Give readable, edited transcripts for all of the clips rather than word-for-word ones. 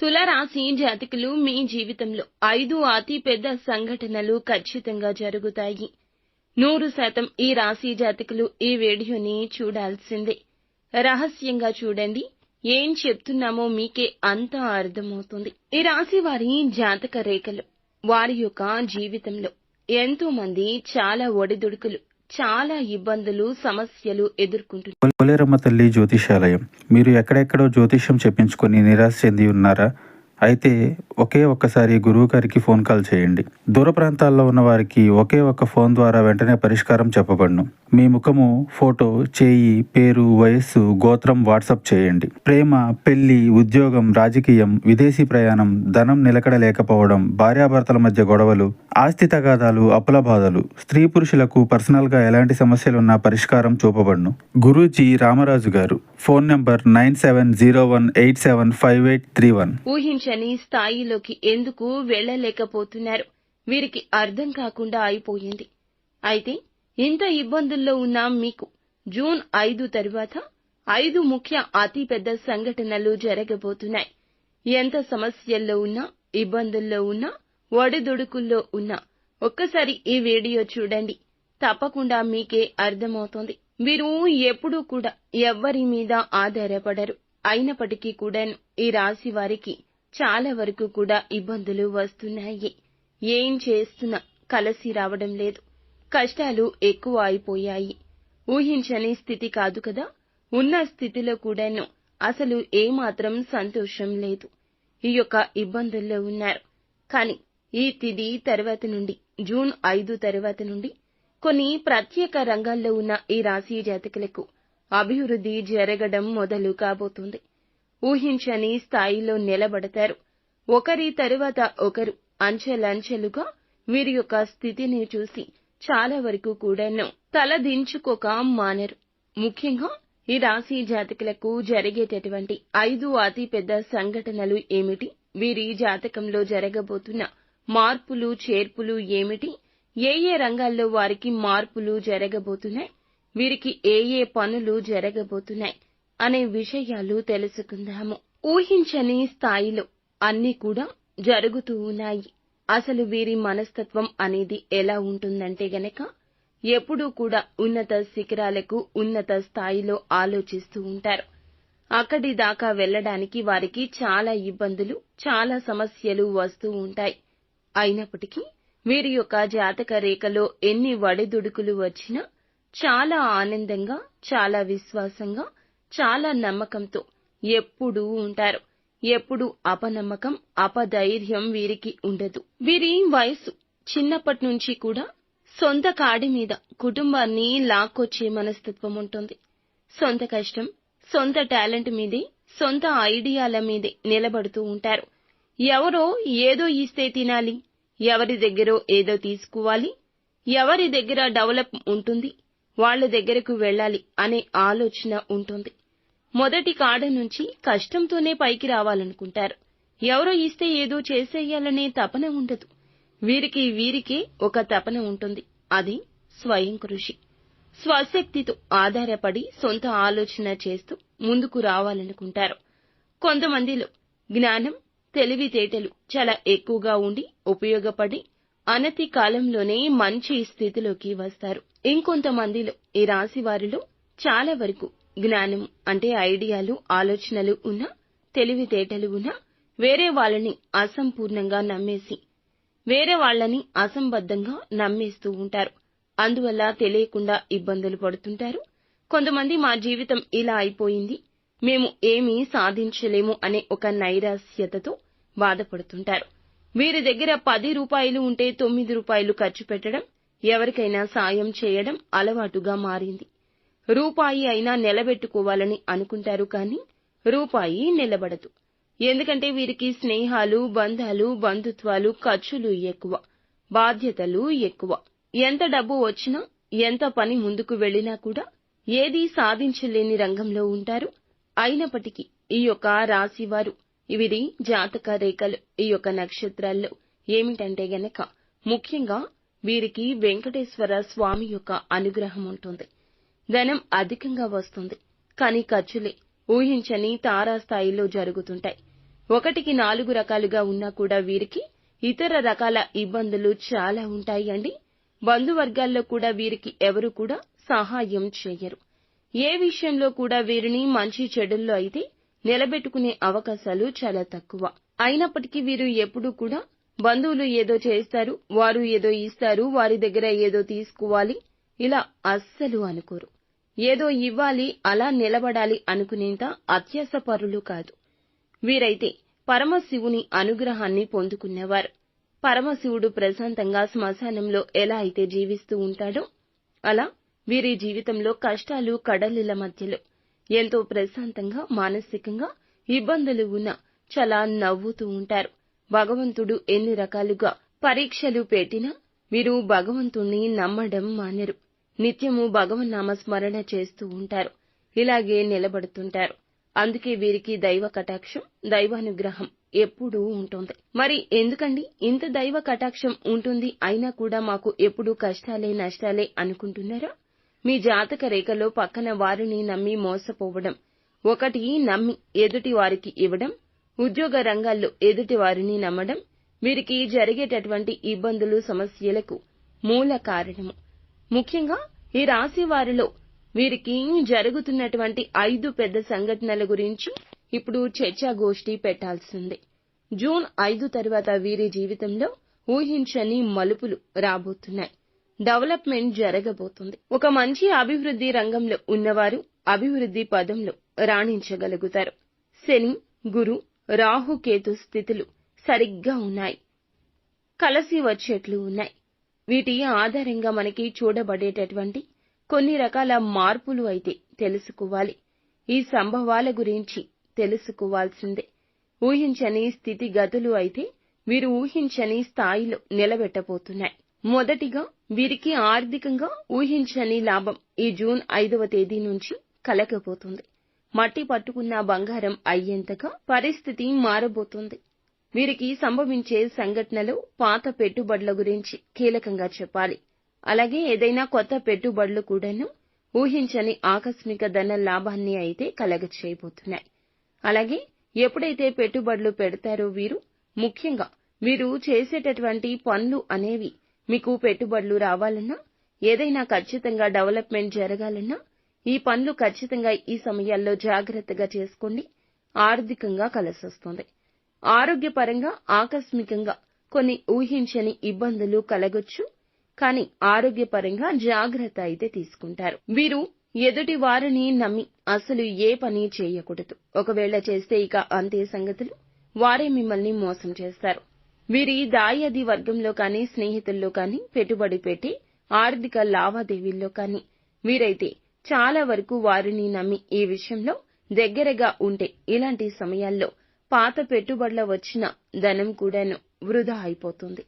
తులారాశి జాతకులు మీ జీవితంలో 5 అతి పెద్ద సంఘటనలు ఖచ్చితంగా జరుగుతాయి. 100% ఈ రాశి జాతకులు ఈ వీడియోని చూడాల్సిందే. రహస్యంగా చూడండి. ఏం చెప్తున్నామో మీకే అంతా అర్థమవుతుంది. ఈ రాశి వారి జాతక రేఖలు, వారి యొక్క జీవితంలో ఎంతో మంది చాలా ఒడిదుడుకులు, చాలా ఇబ్బందులు, సమస్యలు ఎదుర్కొంటున్నారు. పోలేరమ్మ తల్లి జ్యోతిషాలయం. మీరు ఎక్కడెక్కడో జ్యోతిష్యం చెప్పించుకొని నిరాశ చెంది ఉన్నారా? అయితే ఒకే ఒక్కసారి గురువు గారికి ఫోన్ కాల్ చేయండి. దూర ప్రాంతాల్లో ఉన్న వారికి ఒకే ఒక్క ఫోన్ ద్వారా వెంటనే పరిష్కారం చెప్పబడును. మీ ముఖము, ఫోటో, చేయి, పేరు, వయస్సు, గోత్రం వాట్సాప్ చేయండి. ప్రేమ, పెళ్లి, ఉద్యోగం, రాజకీయం, విదేశీ ప్రయాణం, ధనం నిలకడ లేకపోవడం, భార్యాభర్తల మధ్య గొడవలు, ఆస్తి తగాదాలు, అప్పుల బాధలు, స్త్రీ పురుషులకు పర్సనల్ గా ఎలాంటి సమస్యలున్నా పరిష్కారం చూపబడును. గురూజీ రామరాజు గారు. Phone number 9701875831. ఊహించని స్థాయిలోకి ఎందుకు వెళ్ళలేకపోతున్నారు? వీరికి అర్థం కాకుండా అయిపోయింది. అయితే ఇంత ఇబ్బందుల్లో ఉన్న మీకు జూన్ 5 తరువాత 5 ముఖ్య అతి పెద్ద సంఘటనలు జరగబోతున్నాయి. ఎంత సమస్యల్లో ఉన్నా, ఇబ్బందుల్లో ఉన్నా, ఒడిదుడుకుల్లో ఉన్నా ఒక్కసారి ఈ వీడియో చూడండి. తప్పకుండా మీకే అర్థమవుతుంది. వీరు ఎప్పుడూ కూడా ఎవ్వరి మీద ఆధారపడరు. అయినప్పటికీ కూడాను ఈ రాశి వారికి చాలా వరకు కూడా ఇబ్బందులు వస్తున్నాయి. ఏం చేస్తున్నా కలిసి రావడం లేదు. కష్టాలు ఎక్కువ అయిపోయాయి. ఊహించని స్థితి కాదు కదా. ఉన్న స్థితిలో కూడాను అసలు ఏమాత్రం సంతోషం లేదు. ఈ యొక్క ఇబ్బందుల్లో ఉన్నారు. కానీ ఈ తిథి తర్వాత నుండి, జూన్ 5 తర్వాత నుండి కొన్ని ప్రత్యేక రంగాల్లో ఉన్న ఈ రాశి జాతకులకు అభివృద్ధి జరగడం మొదలు కాబోతుంది. ఊహించని స్థాయిలో నిలబడతారు. ఒకరి తరువాత ఒకరు అంచెలంచెలుగా వీరి యొక్క స్థితిని చూసి చాలా వరకు కూడాను తలదించుకోక మానరు. ముఖ్యంగా ఈ రాశి జాతకులకు జరిగేటటువంటి 5 అతి పెద్ద సంఘటనలు ఏమిటి? వీరి జాతకంలో జరగబోతున్న మార్పులు, చేర్పులు ఏమిటి? ఏ రంగాల్లో వారికి మార్పులు జరగబోతున్నాయి? వీరికి ఏ పనులు జరగబోతున్నాయి అనే విషయాలు తెలుసుకుందాము. ఊహించని స్థాయిలో అన్నీ కూడా జరుగుతూ ఉన్నాయి. అసలు వీరి మనస్తత్వం అనేది ఎలా ఉంటుందంటే గనక ఎప్పుడూ కూడా ఉన్నత శిఖరాలకు, ఉన్నత స్థాయిలో ఆలోచిస్తూ ఉంటారు. అక్కడి దాకా వెళ్ళడానికి వారికి చాలా ఇబ్బందులు, చాలా సమస్యలు వస్తూ ఉంటాయి. అయినప్పటికీ వీరి యొక్క జాతక రేఖలో ఎన్ని ఒడిదుడుకులు వచ్చినా చాలా ఆనందంగా, చాలా విశ్వాసంగా, చాలా నమ్మకంతో ఎప్పుడూ ఉంటారు. ఎప్పుడు అపనమ్మకం, అపధైర్యం వీరికి ఉండదు. వీరి వయస్సు చిన్నప్పటి నుంచి కూడా సొంత కాడి మీద కుటుంబాన్ని లాక్కొచ్చే మనస్తత్వం ఉంటుంది. సొంత కష్టం, సొంత టాలెంట్ మీదే, సొంత ఐడియాల మీదే నిలబడుతూ ఉంటారు. ఎవరో ఏదో ఇస్తే తినాలి, ఎవరి దగ్గరో ఏదో తీసుకోవాలి, ఎవరి దగ్గర డెవలప్ ఉంటుంది, వాళ్ల దగ్గరకు వెళ్ళాలి అనే ఆలోచన ఉంటుంది. మొదటి కాడ నుంచి కష్టంతోనే పైకి రావాలనుకుంటారు. ఎవరో ఇస్తే ఏదో చేసేయాలనే తపన ఉండదు. వీరికే ఒక తపన ఉంటుంది. అది స్వయం కృషి. స్వశక్తితో ఆధారపడి సొంత ఆలోచన చేస్తూ ముందుకు రావాలనుకుంటారు. కొంతమందిలో జ్ఞానం, తెలివితేటలు చాలా ఎక్కువగా ఉండి ఉపయోగపడి అనతి కాలంలోనే మంచి స్థితిలోకి వస్తారు. ఇంకొంతమందిలో ఈ రాశి వారిలో చాలా వరకు జ్ఞానం అంటే ఐడియాలు, ఆలోచనలు ఉన్నా, తెలివితేటలు ఉన్నా వేరే వాళ్ళని అసంపూర్ణంగా నమ్మేసి, వేరే వాళ్ళని అసంబద్ధంగా నమ్మేస్తూ ఉంటారు. అందువల్ల తెలియకుండా ఇబ్బందులు పడుతుంటారు. కొంతమంది మా జీవితం ఇలా అయిపోయింది, మేము ఏమీ సాధించలేము అనే ఒక నైరాశ్యతతో బాధపడుతుంటారు. వీరి దగ్గర 10 రూపాయలు ఉంటే 9 రూపాయలు ఖర్చు పెట్టడం, ఎవరికైనా సాయం చేయడం అలవాటుగా మారింది. రూపాయి అయినా నిలబెట్టుకోవాలని అనుకుంటారు, కానీ రూపాయి నిలబడదు. ఎందుకంటే వీరికి స్నేహాలు, బంధాలు, బంధుత్వాలు, ఖర్చులు ఎక్కువ, బాధ్యతలు ఎక్కువ. ఎంత డబ్బు వచ్చినా, ఎంత పని ముందుకు వెళ్లినా కూడా ఏదీ సాధించలేని రంగంలో ఉంటారు. అయినప్పటికీ ఈ యొక్క రాశివారు, వీరి జాతక రేఖలు, ఈ యొక్క నక్షత్రాల్లో ఏమిటంటే గనక ముఖ్యంగా వీరికి వెంకటేశ్వర స్వామి యొక్క అనుగ్రహం ఉంటుంది. ధనం అధికంగా వస్తుంది, కానీ ఖర్చులే ఊహించని తారాస్థాయిలో జరుగుతుంటాయి. ఒకటికి 4 రకాలుగా ఉన్నా కూడా వీరికి ఇతర రకాల ఇబ్బందులు చాలా ఉంటాయండి. బంధువర్గాల్లో కూడా వీరికి ఎవరు కూడా సహాయం చేయరు. ఏ విషయంలో కూడా వీరిని మంచి చెడుల్లో అయితే నిలబెట్టుకునే అవకాశాలు చాలా తక్కువ. అయినప్పటికీ వీరు ఎప్పుడూ కూడా బంధువులు ఏదో చేస్తారు, వారు ఏదో ఇస్తారు, వారి దగ్గర ఏదో తీసుకోవాలి ఇలా అస్సలు అనుకోరు. ఏదో ఇవ్వాలి, అలా నిలబడాలి అనుకునేంత అత్యాశపరులు కాదు. వీరైతే పరమశివుని అనుగ్రహాన్ని పొందుకున్నవారు. పరమశివుడు ప్రశాంతంగా శ్మశానంలో ఎలా అయితే జీవిస్తూ ఉంటాడో అలా వీరి జీవితంలో కష్టాలు కడలిల మధ్యలో ఎంతో ప్రశాంతంగా, మానసికంగా ఇబ్బందులు ఉన్నా చాలా నవ్వుతూ ఉంటారు. భగవంతుడు ఎన్ని రకాలుగా పరీక్షలు పెట్టినా వీరు భగవంతుణ్ణి నమ్మడం మానరు. నిత్యము భగవన్నామ స్మరణ చేస్తూ ఉంటారు. ఇలాగే నిలబడుతుంటారు. అందుకే వీరికి దైవ కటాక్షం, దైవానుగ్రహం ఎప్పుడూ ఉంటుంది. మరి ఎందుకండి ఇంత దైవ కటాక్షం ఉంటుంది అయినా కూడా మాకు ఎప్పుడూ కష్టాలే నష్టాలే అనుకుంటున్నారా? మీ జాతక రేఖలో పక్కన వారిని నమ్మి మోసపోవడం, ఒకటి నమ్మి ఎదుటి వారికి ఇవ్వడం, ఉద్యోగ రంగాల్లో ఎదుటి వారిని నమ్మడం వీరికి జరిగేటటువంటి ఇబ్బందులు, సమస్యలకు మూల కారణము. ముఖ్యంగా ఈ రాశి వారిలో వీరికి జరుగుతున్నటువంటి 5 పెద్ద సంఘటనల గురించి ఇప్పుడు చర్చాగోష్ఠి పెట్టాల్సిందే. జూన్ 5 తర్వాత వీరి జీవితంలో ఊహించని మలుపులు రాబోతున్నాయి. డెవలప్మెంట్ జరగబోతుంది. ఒక మంచి అభివృద్ధి రంగంలో ఉన్నవారు అభివృద్ధి పదంలో రాణించగలుగుతారు. శని, గురు, రాహు, కేతు స్థితులు సరిగ్గా ఉన్నాయి. కలిసి వచ్చేట్లు ఉన్నాయి. వీటి ఆధారంగా మనకి చూడబడేటటువంటి కొన్ని రకాల మార్పులు అయితే తెలుసుకోవాలి. ఈ సంభవాల గురించి తెలుసుకోవాల్సిందే. ఊహించని స్థితిగతులు అయితే వీరు ఊహించని స్థాయిలో నిలబెట్టబోతున్నాయి. మొదటిగా వీరికి ఆర్థికంగా ఊహించని లాభం ఈ జూన్ 5వ తేదీ నుంచి కలగబోతుంది. మట్టి పట్టుకున్న బంగారం అయ్యేంతగా పరిస్థితి మారబోతుంది. వీరికి సంభవించే సంఘటనలు పాత పెట్టుబడుల గురించి కీలకంగా చెప్పాలి. అలాగే ఏదైనా కొత్త పెట్టుబడులు కూడాను ఊహించని ఆకస్మిక ధన లాభాన్ని అయితే కలగచేయబోతున్నాయి. అలాగే ఎప్పుడైతే పెట్టుబడులు పెడతారో వీరు ముఖ్యంగా వీరు చేసేటటువంటి పనులు అనేవి మీకు పెట్టుబడులు రావాలన్నా, ఏదైనా ఖచ్చితంగా డెవలప్మెంట్ జరగాలన్నా ఈ పనులు ఖచ్చితంగా ఈ సమయాల్లో జాగ్రత్తగా చేసుకోండి. ఆర్థికంగా కలిసొస్తుంది. ఆరోగ్యపరంగా ఆకస్మికంగా కొన్ని ఊహించని ఇబ్బందులు కలగొచ్చు. కానీ ఆరోగ్యపరంగా జాగ్రత్త అయితే తీసుకుంటారు. వీరు ఎదుటి వారిని నమ్మి అసలు ఏ పని చేయకూడదు. ఒకవేళ చేస్తే ఇక అంతే సంగతులు. వారే మిమ్మల్ని మోసం చేస్తారు. వీరి దాయాది వర్గంలో కానీ, స్నేహితుల్లో కానీ పెట్టుబడి పెట్టి ఆర్థిక లావాదేవీల్లో కానీ వీరైతే చాలా వరకు వారిని నమ్మి ఈ విషయంలో దగ్గరగా ఉంటే ఇలాంటి సమయాల్లో పాత పెట్టుబడుల వచ్చిన ధనం కూడాను వృధా అయిపోతుంది.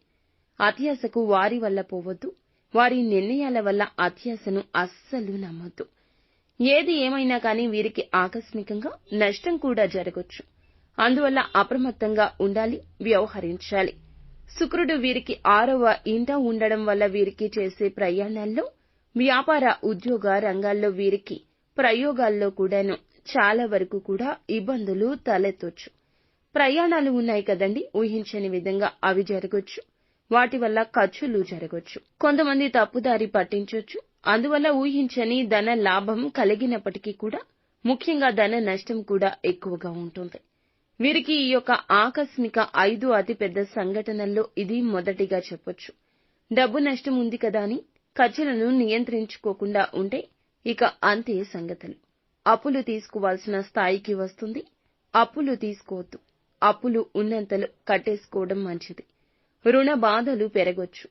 అత్యాశకు వారి వల్ల పోవద్దు. వారి నిర్ణయాల వల్ల అత్యాశను అస్సలు నమ్మొద్దు. ఏది ఏమైనా కానీ వీరికి ఆకస్మికంగా నష్టం కూడా జరగొచ్చు. అందువల్ల అప్రమత్తంగా ఉండాలి, వ్యవహరించాలి. శుక్రుడు వీరికి 6వ ఇంట ఉండడం వల్ల వీరికి చేసే ప్రయాణాల్లో, వ్యాపార ఉద్యోగ రంగాల్లో వీరికి ప్రయోగాల్లో కూడాను చాలా వరకు కూడా ఇబ్బందులు తలెత్తొచ్చు. ప్రయాణాలు ఉన్నాయి కదండి, ఊహించని విధంగా అవి జరగొచ్చు. వాటి వల్ల ఖర్చులు జరగొచ్చు. కొంతమంది తప్పుదారి పట్టించొచ్చు. అందువల్ల ఊహించని ధన లాభం కలిగినప్పటికీ కూడా ముఖ్యంగా ధన నష్టం కూడా ఎక్కువగా ఉంటుంది. వీరికి ఈ యొక్క ఆకస్మిక 5 అతిపెద్ద సంఘటనల్లో ఇది మొదటిగా చెప్పొచ్చు. డబ్బు నష్టం ఉంది కదా అని ఖర్చులను నియంత్రించుకోకుండా ఉంటే ఇక అంతే సంగతులు. అప్పులు తీసుకోవాల్సిన స్థాయికి వస్తుంది. అప్పులు తీసుకోవద్దు. అప్పులు ఉన్నంతలో కట్టేసుకోవడం మంచిది. రుణ బాధలు పెరగొచ్చు.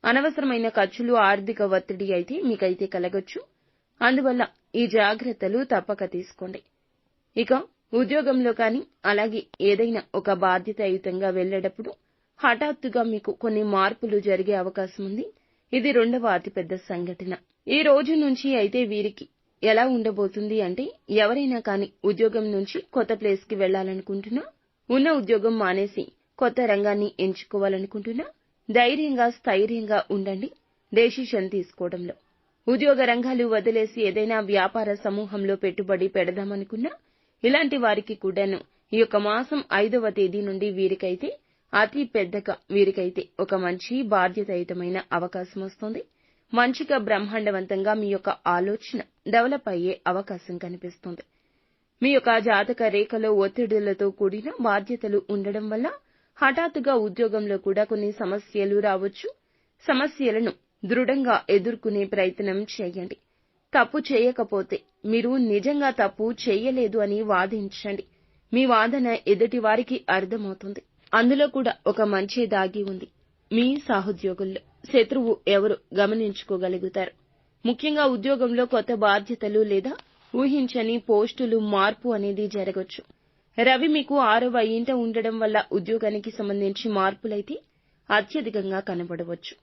అనవసరమైన ఖర్చులు, ఆర్థిక ఒత్తిడి అయితే మీకైతే కలగొచ్చు. అందువల్ల ఈ జాగ్రత్తలు తప్పక తీసుకోండి. ఇక ఉద్యోగంలో కానీ, అలాగే ఏదైనా ఒక బాధ్యతాయుతంగా వెళ్లేటప్పుడు హఠాత్తుగా మీకు కొన్ని మార్పులు జరిగే అవకాశం ఉంది. ఇది 2వ అతిపెద్ద సంఘటన. ఈ రోజు నుంచి అయితే వీరికి ఎలా ఉండబోతుంది అంటే, ఎవరైనా కానీ ఉద్యోగం నుంచి కొత్త ప్లేస్ కి వెళ్లాలనుకుంటున్నా, ఉన్న ఉద్యోగం మానేసి కొత్త రంగాన్ని ఎంచుకోవాలనుకుంటున్నా ధైర్యంగా, స్థైర్యంగా ఉండండి డెసిషన్ తీసుకోవడంలో. ఉద్యోగ రంగాలు వదిలేసి ఏదైనా వ్యాపార సమూహంలో పెట్టుబడి పెడదామనుకున్నా ఇలాంటి వారికి కూడాను ఈ యొక్క మాసం 5వ తేదీ నుండి వీరికైతే అతి పెద్దగా వీరికైతే ఒక మంచి బాధ్యతాయుతమైన అవకాశం వస్తుంది. మంచిగా బ్రహ్మాండవంతంగా మీ యొక్క ఆలోచన డెవలప్ అయ్యే అవకాశం కనిపిస్తుంది. మీ యొక్క జాతక రేఖలో ఒత్తిడులతో కూడిన బాధ్యతలు ఉండడం వల్ల హఠాత్తుగా ఉద్యోగంలో కూడా కొన్ని సమస్యలు రావచ్చు. సమస్యలను దృఢంగా ఎదుర్కొనే ప్రయత్నం చేయండి. తప్పు చేయకపోతే మీరు నిజంగా తప్పు చేయలేదు అని వాదించండి. మీ వాదన ఎదుటి వారికి అర్థమవుతుంది. అందులో కూడా ఒక మంచి దాగి ఉంది. మీ సహోద్యోగుల్లో శత్రువు ఎవరు గమనించుకోగలుగుతారు. ముఖ్యంగా ఉద్యోగంలో కొత్త బాధ్యతలు లేదా ఊహించని పోస్టులు మార్పు అనేది జరగొచ్చు. రవి మీకు 6వ ఇంట ఉండడం వల్ల ఉద్యోగానికి సంబంధించి మార్పులైతే అత్యధికంగా కనబడవచ్చు.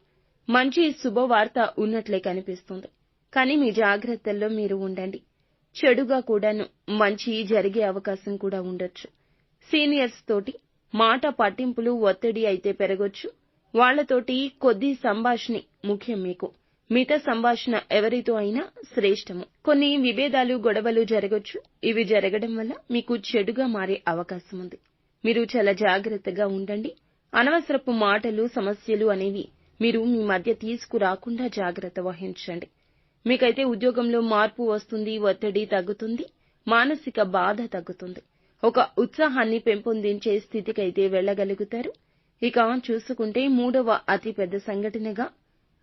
మంచి శుభవార్త ఉన్నట్లే కనిపిస్తుంది. కానీ మీ జాగ్రత్తల్లో మీరు ఉండండి. చెడుగా కూడాను మంచి జరిగే అవకాశం కూడా ఉండొచ్చు. సీనియర్స్ తోటి మాట పట్టింపులు ఒత్తిడి అయితే పెరగొచ్చు. వాళ్లతోటి కొద్ది సంభాషణ ముఖ్యం. మీకు మిత సంభాషణ ఎవరితో అయినా శ్రేష్టము. కొన్ని విభేదాలు గొడవలు జరగొచ్చు. ఇవి జరగడం వల్ల మీకు చెడుగా మారే అవకాశం ఉంది. మీరు చాలా జాగ్రత్తగా ఉండండి. అనవసరపు మాటలు సమస్యలు అనేవి మీరు మీ మధ్య తీసుకురాకుండా జాగ్రత్త వహించండి. మీకైతే ఉద్యోగంలో మార్పు వస్తుంది. ఒత్తిడి తగ్గుతుంది. మానసిక బాధ తగ్గుతుంది. ఒక ఉత్సాహాన్ని పెంపొందించే స్థితికైతే వెళ్లగలుగుతారు. ఇక చూసుకుంటే 3వ అతి పెద్ద సంఘటనగా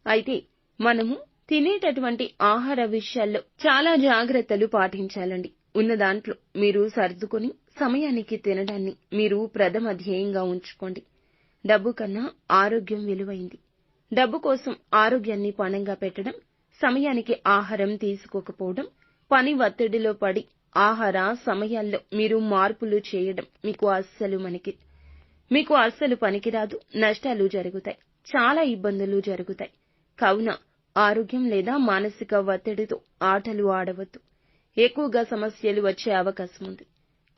అయితే మనము తినేటటువంటి ఆహార విషయాల్లో చాలా జాగ్రత్తలు పాటించాలండి. ఉన్న దాంట్లో మీరు సర్దుకొని సమయానికి తినడాన్ని మీరు ప్రథమ ధ్యేయంగా ఉంచుకోండి. డబ్బు కన్నా ఆరోగ్యం విలువైంది. డబ్బు కోసం ఆరోగ్యాన్ని పణంగా పెట్టడం, సమయానికి ఆహారం తీసుకోకపోవడం, పని ఒత్తిడిలో పడి ఆహార సమయాల్లో మీరు మార్పులు చేయడం మీకు అస్సలు పనికిరాదు. నష్టాలు జరుగుతాయి. చాలా ఇబ్బందులు జరుగుతాయి. కావున ఆరోగ్యం లేదా మానసిక ఒత్తిడితో ఆటలు ఆడవద్దు. ఎక్కువగా సమస్యలు వచ్చే అవకాశం ఉంది.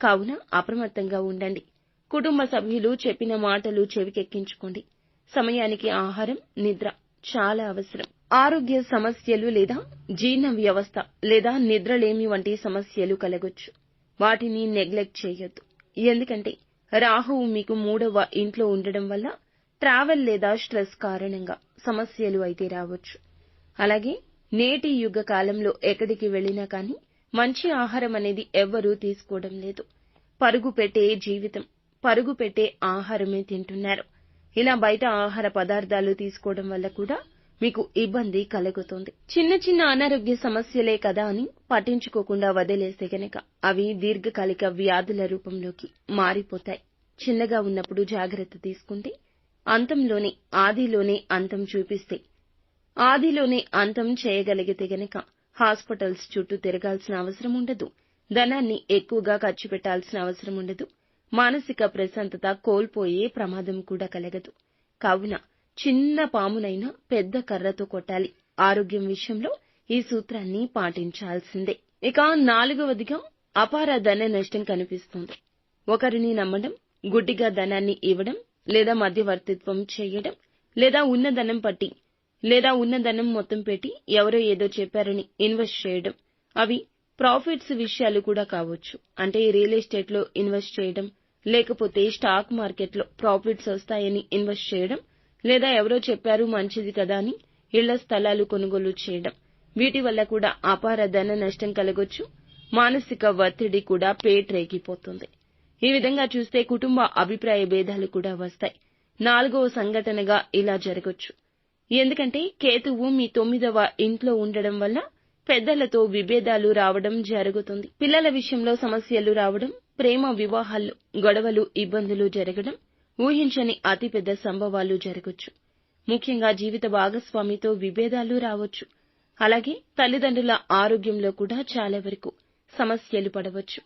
కావున అప్రమత్తంగా ఉండండి. కుటుంబ సభ్యులు చెప్పిన మాటలు చెవికెక్కించుకోండి. సమయానికి ఆహారం, నిద్ర చాలా అవసరం. ఆరోగ్య సమస్యలు లేదా జీర్ణ వ్యవస్థ లేదా నిద్రలేమి వంటి సమస్యలు కలగొచ్చు. వాటిని నెగ్లెక్ట్ చేయొద్దు. ఎందుకంటే రాహువు మీకు 3వ ఇంట్లో ఉండడం వల్ల ట్రావెల్ లేదా స్ట్రెస్ కారణంగా సమస్యలు అయితే రావచ్చు. అలాగే నేటి యుగ కాలంలో ఎక్కడికి వెళ్లినా కానీ మంచి ఆహారం అనేది ఎవ్వరూ తీసుకోవడం లేదు. పరుగు పెట్టే జీవితం, పరుగు పెట్టే ఆహారమే తింటున్నారు. ఇలా బయట ఆహార పదార్థాలు తీసుకోవడం వల్ల కూడా మీకు ఇబ్బంది కలుగుతుంది. చిన్న చిన్న అనారోగ్య సమస్యలే కదా అని పట్టించుకోకుండా వదిలేస్తే గనక అవి దీర్ఘకాలిక వ్యాధుల రూపంలోకి మారిపోతాయి. చిన్నగా ఉన్నప్పుడు జాగ్రత్త తీసుకుంటే ఆదిలోనే అంతం చూపిస్తే ఆదిలోనే అంతం చేయగలిగితే గనక హాస్పిటల్స్ చుట్టూ తిరగాల్సిన అవసరం ఉండదు. ధనాన్ని ఎక్కువగా ఖర్చు పెట్టాల్సిన అవసరం ఉండదు. మానసిక ప్రశాంతత కోల్పోయే ప్రమాదం కూడా కలగదు. కావున చిన్న పామునైనా పెద్ద కర్రతో కొట్టాలి. ఆరోగ్యం విషయంలో ఈ సూత్రాన్ని పాటించాల్సిందే. ఇక 4వదిగా అపార ధన నష్టం కనిపిస్తుంది. ఒకరిని నమ్మడం, గుడ్డిగా ధనాన్ని ఇవ్వడం లేదా మధ్యవర్తిత్వం చేయడం లేదా ఉన్న ధనం మొత్తం పెట్టి ఎవరో ఏదో చెప్పారని ఇన్వెస్ట్ చేయడం. అవి ప్రాఫిట్స్ విషయాలు కూడా కావచ్చు. అంటే రియల్ ఎస్టేట్ లో ఇన్వెస్ట్ చేయడం, లేకపోతే స్టాక్ మార్కెట్ లో ప్రాఫిట్స్ వస్తాయని ఇన్వెస్ట్ చేయడం, లేదా ఎవరో చెప్పారు మంచిది కదా అని ఇళ్ల స్థలాలు కొనుగోలు చేయడం. వీటి వల్ల కూడా అపార ధన నష్టం కలగొచ్చు. మానసిక ఒత్తిడి కూడా పేట్రేగిపోతుంది. ఈ విధంగా చూస్తే కుటుంబ అభిప్రాయ భేదాలు కూడా వస్తాయి. 4వ సంఘటనగా ఇలా జరగొచ్చు. ఎందుకంటే కేతువు మీ 9వ ఇంట్లో ఉండడం వల్ల పెద్దలతో విభేదాలు రావడం జరుగుతుంది. పిల్లల విషయంలో సమస్యలు రావడం, ప్రేమ వివాహాల్లో గొడవలు, ఇబ్బందులు జరగడం, ఊహించని అతిపెద్ద సంభవాలు జరగొచ్చు. ముఖ్యంగా జీవిత భాగస్వామితో విభేదాలు రావచ్చు. అలాగే తల్లిదండ్రుల ఆరోగ్యంలో కూడా చాలా వరకు సమస్యలు పడవచ్చు.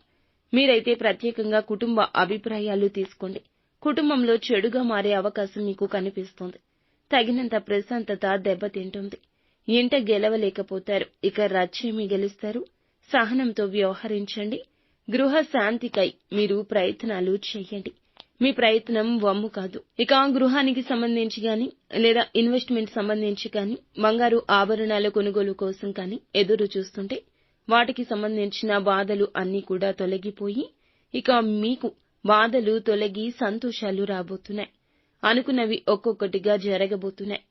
మీరైతే ప్రత్యేకంగా కుటుంబ అభిప్రాయాలు తీసుకోండి. కుటుంబంలో చెడుగా మారే అవకాశం మీకు కనిపిస్తుంది. తగినంత ప్రశాంతత దెబ్బతింటుంది. ఇంట గెలవలేకపోతారు. ఇక రచ్చేమి గెలుస్తారు? సహనంతో వ్యవహరించండి. గృహ శాంతికై మీరు ప్రయత్నాలు చేయండి. మీ ప్రయత్నం వమ్ము కాదు. ఇక గృహానికి సంబంధించి గాని లేదా ఇన్వెస్ట్మెంట్ సంబంధించి కానీ బంగారు ఆభరణాల కొనుగోలు కోసం కానీ ఎదురు చూస్తుంటే వాటికి సంబంధించిన బాధలు అన్నీ కూడా తొలగిపోయి ఇక మీకు బాధలు తొలగి సంతోషాలు రాబోతున్నాయి. అనుకున్నవి ఒక్కొక్కటిగా జరగబోతున్నాయి.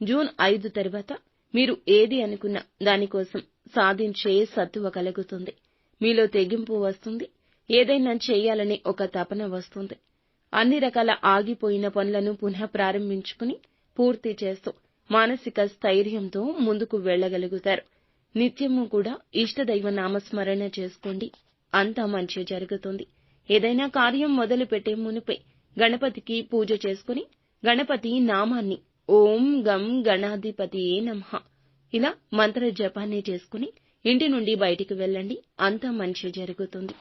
జూన్ 5 తర్వాత మీరు ఏది అనుకున్నా దానికోసం సాధించే సత్తువ కలుగుతుంది. మీలో తెగింపు వస్తుంది. ఏదైనా చేయాలనే ఒక తపన వస్తుంది. అన్ని రకాల ఆగిపోయిన పనులను పునః ప్రారంభించుకుని పూర్తి చేస్తూ మానసిక స్థైర్యంతో ముందుకు వెళ్ళగలుగుతారు. నిత్యము కూడా ఇష్టదైవ నామస్మరణ చేసుకోండి. అంతా మంచి జరుగుతుంది. ఏదైనా కార్యం మొదలు పెట్టే మునుపే గణపతికి పూజ చేసుకుని గణపతి నామాన్ని ఓం గం గణాధిపతియే నమః ఇలా మంత్ర జపాన్ని చేసుకుని ఇంటి నుండి బయటికి వెళ్ళండి. అంతా మంచి జరుగుతుంది.